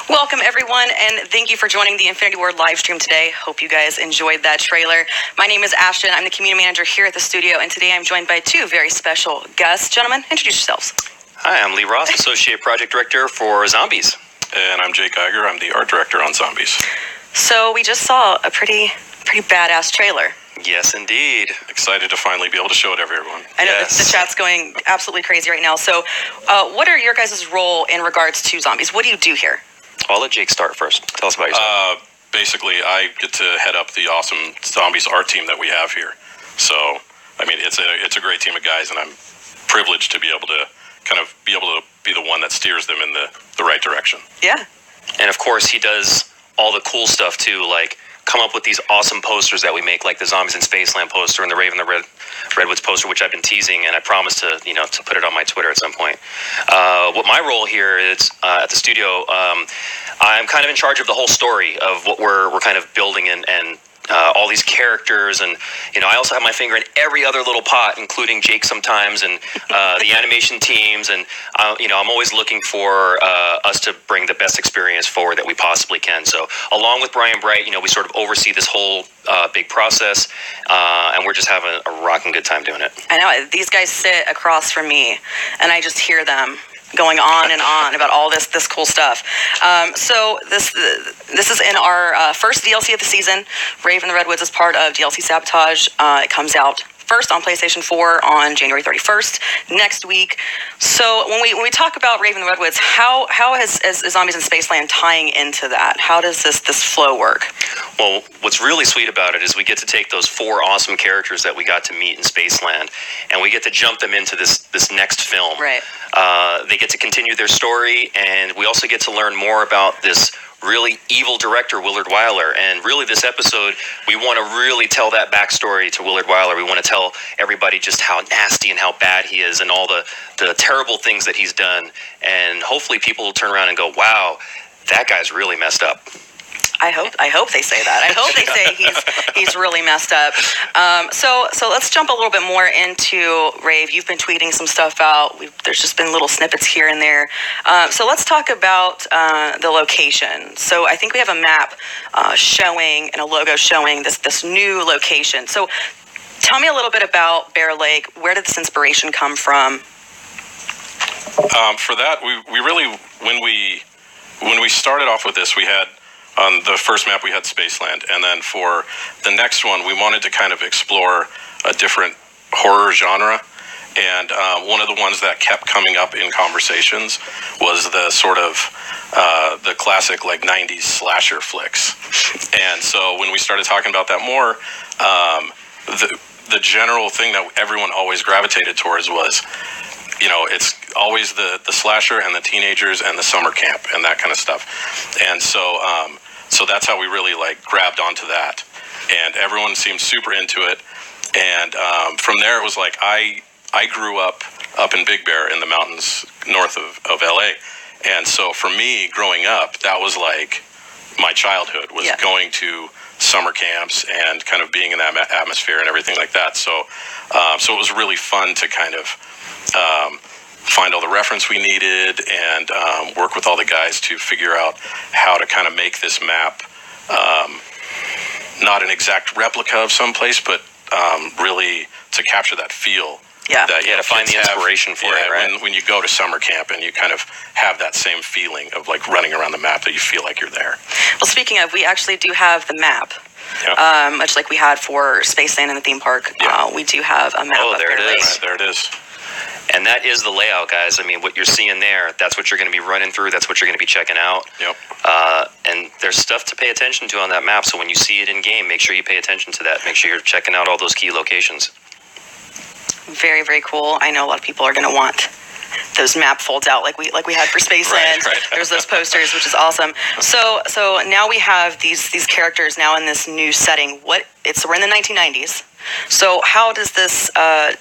Welcome, everyone, and thank you for joining the Infinity Ward live stream today. Hope you guys enjoyed that trailer. My name is Ashton. I'm the community manager here at the studio, and today I'm joined by two very special guests. Gentlemen, introduce yourselves. Hi, I'm Lee Ross, Associate Project Director for Zombies. And I'm Jake Geiger. I'm the Art Director on Zombies. So we just saw a pretty badass trailer. Yes, indeed. Excited to finally be able to show it to everyone. I know the chat's going absolutely crazy right now. So what are your guys' role in regards to Zombies? What do you do here? I'll let Jake start first. Tell us about yourself. Basically, I get to head up the awesome Zombies art team that we have here. So, I mean, it's a great team of guys, and I'm privileged to be able to be the one that steers them in the right direction. Yeah. And of course, he does all the cool stuff too, like come up with these awesome posters that we make, like the Zombies in Spaceland poster and the Rave and the Redwoods poster, which I've been teasing, and I promise to put it on my Twitter at some point. What my role here is at the studio, I'm kind of in charge of the whole story of what we're kind of building and all these characters, and I also have my finger in every other little pot, including Jake sometimes, and the animation teams, and I'm always looking for us to bring the best experience forward that we possibly can. So along with Brian Bright, we sort of oversee this whole big process, and we're just having a rocking good time doing it. I know these guys sit across from me, and I just hear them going on and on about all this cool stuff. So this is in our first DLC of the season. Rave and the Redwoods is part of DLC Sabotage. It comes out first on PlayStation 4 on January 31st next week. So when we talk about Rave and the Redwoods, how is Zombies in Spaceland tying into that? How does this flow work? Well, what's really sweet about it is we get to take those four awesome characters that we got to meet in Spaceland, and we get to jump them into this next film. Right. They get to continue their story, and we also get to learn more about this really evil director, Willard Wyler. And really this episode, we want to really tell that backstory to Willard Wyler. We want to tell everybody just how nasty and how bad he is and all the terrible things that he's done. And hopefully people will turn around and go, wow, that guy's really messed up. I hope they say that. I hope they say he's really messed up. So let's jump a little bit more into Rave. You've been tweeting some stuff out. There's just been little snippets here and there. So let's talk about the location. So I think we have a map showing and a logo showing this new location. So tell me a little bit about Bear Lake. Where did this inspiration come from? For that, we really, when we started off with this, we had, on the first map we had Spaceland, and then for the next one we wanted to kind of explore a different horror genre, and one of the ones that kept coming up in conversations was the sort of the classic like 90s slasher flicks. And so when we started talking about that more, the general thing that everyone always gravitated towards was, it's always the slasher and the teenagers and the summer camp and that kind of stuff. And so that's how we really grabbed onto that, and everyone seemed super into it. And from there it was like I grew up in Big Bear in the mountains north of LA, and so for me growing up, that was like my childhood was going to summer camps and kind of being in that atmosphere and everything like that. So it was really fun to kind of find all the reference we needed and work with all the guys to figure out how to kind of make this map not an exact replica of someplace, but really to capture that feel. Yeah, that, to find the inspiration for it, right? When you go to summer camp and you kind of have that same feeling of like running around the map, that you feel like you're there. Well, speaking of, we actually do have the map. Yeah. Much like we had for Spaceland and the theme park, we do have a map of Bear Lake. Right, there it is. And that is the layout, guys. I mean, what you're seeing there, that's what you're going to be running through. That's what you're going to be checking out. Yep. And there's stuff to pay attention to on that map. So when you see it in game, make sure you pay attention to that. Make sure you're checking out all those key locations. Very, very cool. I know a lot of people are going to want those map folds out like we had for Spaceland. Right. There's those posters, which is awesome. So now we have these characters now in this new setting. What we're in the 1990s. So how does this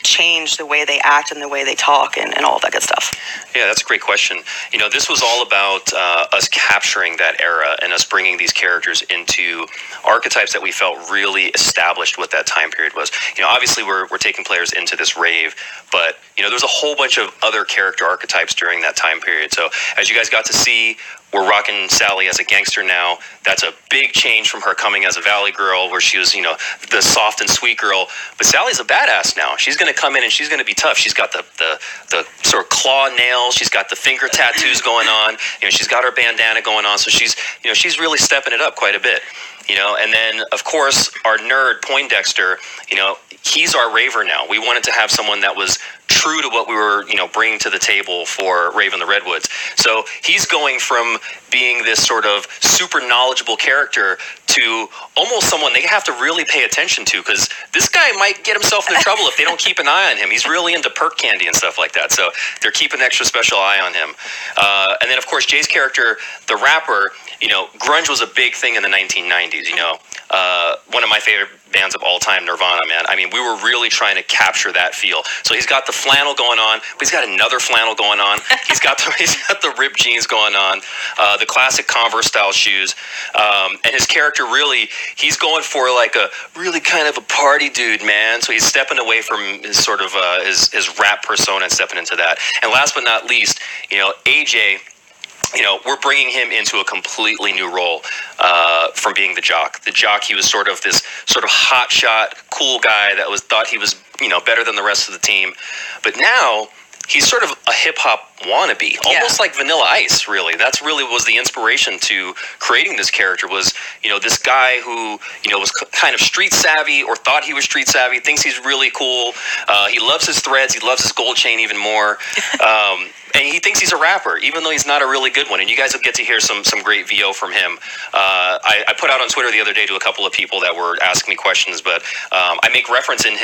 change the way they act and the way they talk and all of that good stuff? Yeah, that's a great question. This was all about us capturing that era and us bringing these characters into archetypes that we felt really established what that time period was. Obviously we're taking players into this rave, but there's a whole bunch of other character archetypes during that time period. So as you guys got to see, we're rocking Sally as a gangster now. That's a big change from her coming as a Valley girl, where she was, the soft and sweet girl. But Sally's a badass now. She's going to come in and she's going to be tough. She's got the sort of claw nails. She's got the finger tattoos going on. She's got her bandana going on. So she's really stepping it up quite a bit. And then of course our nerd Poindexter, he's our raver now. We wanted to have someone that was true to what we were, bringing to the table for Rave in the Redwoods. So he's going from being this sort of super knowledgeable character to almost someone they have to really pay attention to, because this guy might get himself into trouble if they don't keep an eye on him. He's really into perk candy and stuff like that. So they're keeping an extra special eye on him. And then of course Jay's character, the rapper, grunge was a big thing in the 1990s. One of my favorite bands of all time, Nirvana, man. I mean, we were really trying to capture that feel. So he's got the flannel going on, but he's got another flannel going on. He's got the ripped jeans going on, the classic Converse style shoes, and his character really, he's going for like a really kind of a party dude, man. So he's stepping away from his sort of his rap persona and stepping into that. And last but not least, AJ. We're bringing him into a completely new role from being the jock. The jock, he was sort of this sort of hotshot, cool guy that thought he was, better than the rest of the team. But now he's sort of a hip-hop wannabe, almost like Vanilla Ice, really. That's really was the inspiration to creating this character, was, this guy who, was kind of street savvy, or thought he was street savvy, thinks he's really cool. He loves his threads. He loves his gold chain even more. And he thinks he's a rapper, even though he's not a really good one. And you guys will get to hear some great VO from him. I put out on Twitter the other day to a couple of people that were asking me questions, but I make reference in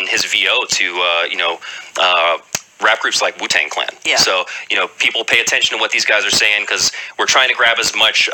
his VO to, rap groups like Wu-Tang Clan. Yeah. So, people pay attention to what these guys are saying, because we're trying to grab as much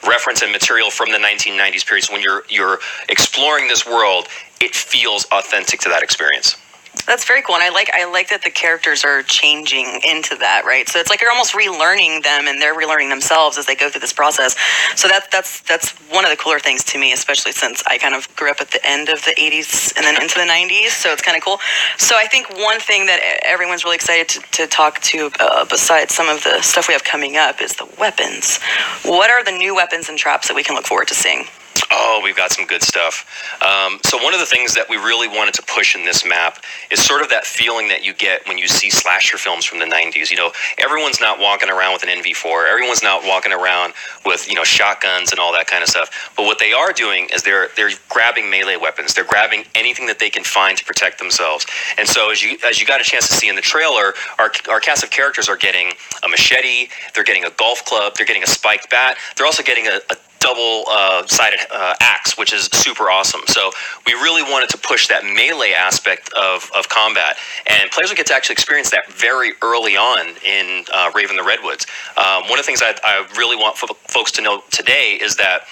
reference and material from the 1990s period. So when you're exploring this world, it feels authentic to that experience. That's very cool, and I like that the characters are changing into that, right? So it's like you're almost relearning them, and they're relearning themselves as they go through this process. So that's one of the cooler things to me, especially since I kind of grew up at the end of the 80s and then into the 90s. So it's kind of cool. So I think one thing that everyone's really excited to talk to, besides some of the stuff we have coming up, is the weapons. What are the new weapons and traps that we can look forward to seeing? Oh, we've got some good stuff. So one of the things that we really wanted to push in this map is sort of that feeling that you get when you see slasher films from the 90s. Everyone's not walking around with an NV4. Everyone's not walking around with, shotguns and all that kind of stuff. But what they are doing is they're grabbing melee weapons. They're grabbing anything that they can find to protect themselves. And so as you got a chance to see in the trailer, our cast of characters are getting a machete, they're getting a golf club, they're getting a spiked bat, they're also getting a double-sided axe, which is super awesome. So we really wanted to push that melee aspect of combat, and players will get to actually experience that very early on in Rave in the Redwoods. One of the things I really want folks to know today is that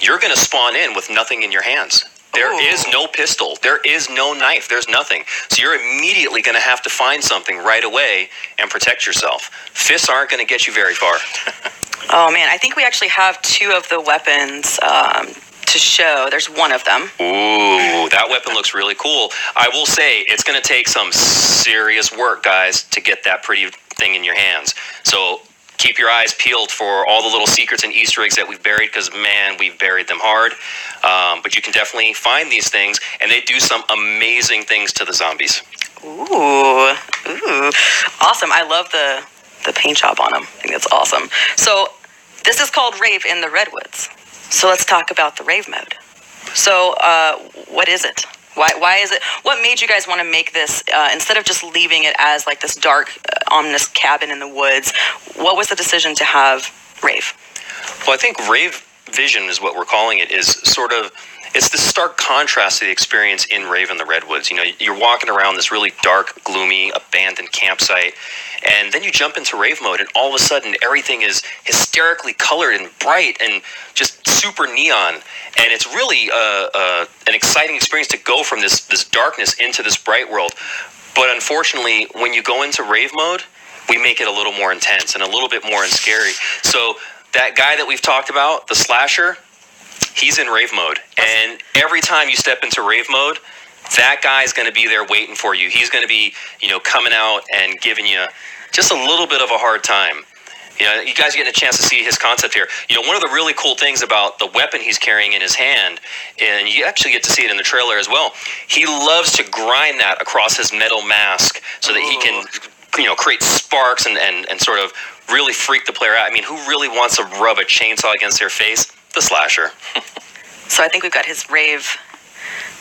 you're going to spawn in with nothing in your hands. There is no pistol. There is no knife. There's nothing. So you're immediately going to have to find something right away and protect yourself. Fists aren't going to get you very far. Oh, man. I think we actually have two of the weapons to show. There's one of them. Ooh, that weapon looks really cool. I will say it's going to take some serious work, guys, to get that pretty thing in your hands. So keep your eyes peeled for all the little secrets and Easter eggs that we've buried, because, man, we've buried them hard. But you can definitely find these things, and they do some amazing things to the zombies. Ooh. Awesome. I love the paint job on them. I think that's awesome. So this is called Rave in the Redwoods. So let's talk about the Rave mode. So what is it? Why is it? What made you guys want to make this, instead of just leaving it as like this dark, ominous cabin in the woods, what was the decision to have Rave? Well, I think Rave Vision is what we're calling it, is sort of, it's this stark contrast to the experience in Rave in the Redwoods. You know, you're walking around this really dark, gloomy, abandoned campsite, and then you jump into Rave mode, and all of a sudden everything is hysterically colored and bright and just super neon. And it's really an exciting experience to go from this darkness into this bright world. But unfortunately, when you go into Rave mode, we make it a little more intense and a little bit more scary. So that guy that we've talked about, the slasher, he's in Rave mode. And every time you step into Rave mode, that guy's going to be there waiting for you. He's going to be, you know, coming out and giving you just a little bit of a hard time. You know, you guys are getting a chance to see his concept here. You know, one of the really cool things about the weapon he's carrying in his hand, and you actually get to see it in the trailer as well, he loves to grind that across his metal mask so that he can, you know, create sparks and sort of really freak the player out. I mean, who really wants to rub a chainsaw against their face? The slasher. So I think we've got his Rave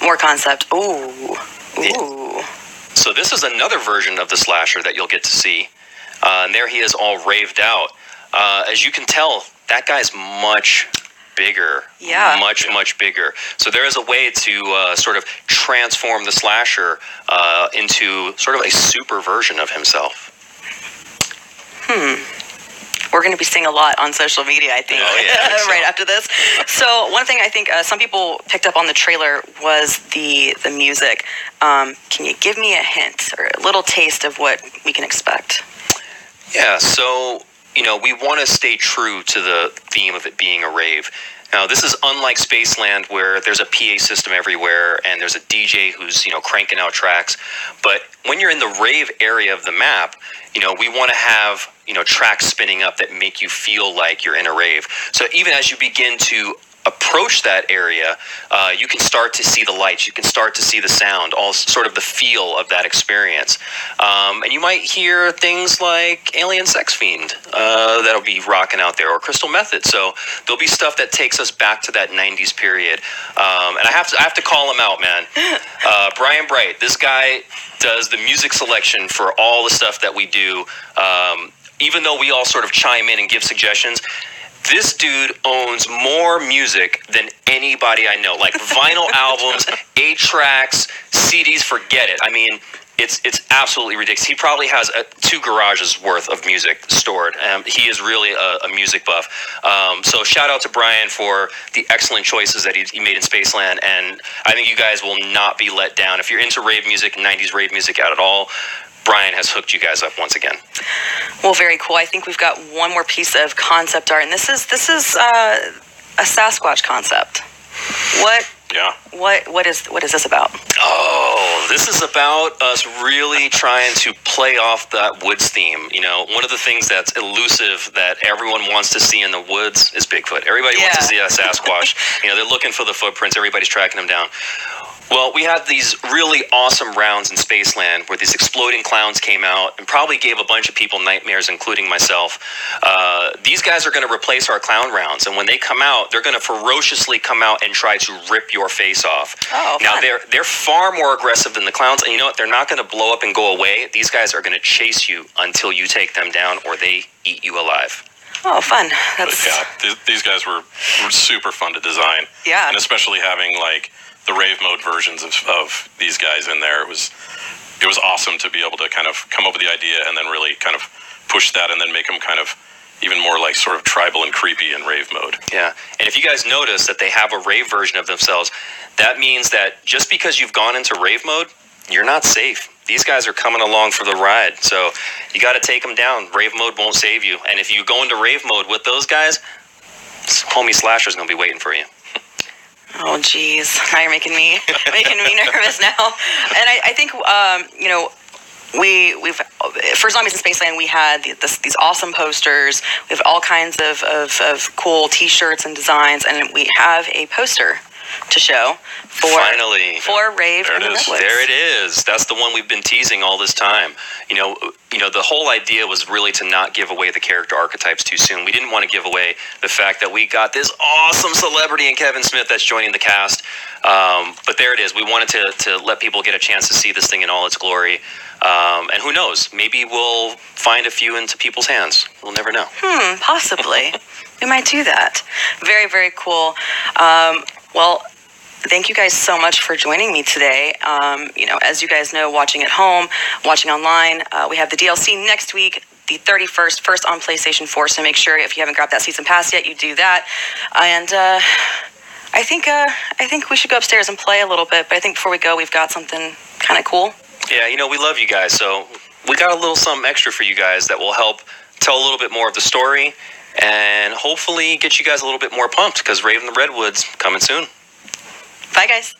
more concept. Ooh. So this is another version of the slasher that you'll get to see. And there he is all raved out. As you can tell, that guy's much bigger. Yeah. Much bigger. So there is a way to sort of transform the slasher into sort of a super version of himself. We're going to be seeing a lot on social media, I think, right after this. So one thing I think some people picked up on the trailer was the music. Can you give me a hint or a little taste of what we can expect? Yeah, so, you know, we want to stay true to the theme of it being a rave. Now, this is unlike Spaceland, where there's a PA system everywhere and there's a DJ who's, you know, cranking out tracks. But when you're in the rave area of the map, you know, we want to have, you know, tracks spinning up that make you feel like you're in a rave. So even as you begin to approach that area, you can start to see the lights, you can start to see the sound, all sort of the feel of that experience. And you might hear things like Alien Sex Fiend that'll be rocking out there, or Crystal Method. So there'll be stuff that takes us back to that 90s period. And I have to call him out, man. Brian Bright, this guy does the music selection for all the stuff that we do. Even though we all sort of chime in and give suggestions, this dude owns more music than anybody I know. Like vinyl albums, 8 tracks, CDs, forget it. I mean, it's absolutely ridiculous. He probably has 2 garages worth of music stored. He is really a music buff. So shout out to Brian for the excellent choices that he made in Spaceland. And I think you guys will not be let down. If you're into rave music, 90s rave music at all, Brian has hooked you guys up once again. Well, very cool. I think we've got one more piece of concept art, and this is a Sasquatch concept. What is this about? Oh, this is about us really trying to play off that woods theme. You know, one of the things that's elusive that everyone wants to see in the woods is Bigfoot. Everybody wants to see a Sasquatch. You know, they're looking for the footprints. Everybody's tracking them down. Well, we had these really awesome rounds in Spaceland where these exploding clowns came out and probably gave a bunch of people nightmares, including myself. These guys are going to replace our clown rounds, and when they come out, they're going to ferociously come out and try to rip your face off. Oh, now, they're far more aggressive than the clowns, and you know what? They're not going to blow up and go away. These guys are going to chase you until you take them down or they eat you alive. Oh, fun. These guys were super fun to design. Yeah. And especially having, like, the rave mode versions of these guys in there. It was awesome to be able to kind of come up with the idea and then really kind of push that and then make them kind of even more like sort of tribal and creepy in rave mode. Yeah. And if you guys notice that they have a rave version of themselves, that means that just because you've gone into rave mode, you're not safe. These guys are coming along for the ride. So you got to take them down. Rave mode won't save you. And if you go into rave mode with those guys, homie Slasher's going to be waiting for you. Oh, geez. Now you're making me nervous now. And I think, you know, we've for Zombies in Spaceland, we had these awesome posters. We have all kinds of cool T-shirts and designs, and we have a poster to show for Rave in the Redwoods. There it is. That's the one we've been teasing all this time. You know, the whole idea was really to not give away the character archetypes too soon. We didn't want to give away the fact that we got this awesome celebrity in Kevin Smith that's joining the cast. But there it is. We wanted to let people get a chance to see this thing in all its glory. And who knows? Maybe we'll find a few into people's hands. We'll never know. Possibly. We might do that. Very, very cool. Well, thank you guys so much for joining me today. As you guys know, watching at home, watching online, we have the DLC next week, the 31st, first on PlayStation 4. So make sure if you haven't grabbed that season pass yet, you do that. And I think we should go upstairs and play a little bit. But I think before we go, we've got something kind of cool. Yeah, we love you guys, so we got a little something extra for you guys that will help tell a little bit more of the story and hopefully get you guys a little bit more pumped because Rave in the Redwoods coming soon. Bye, guys.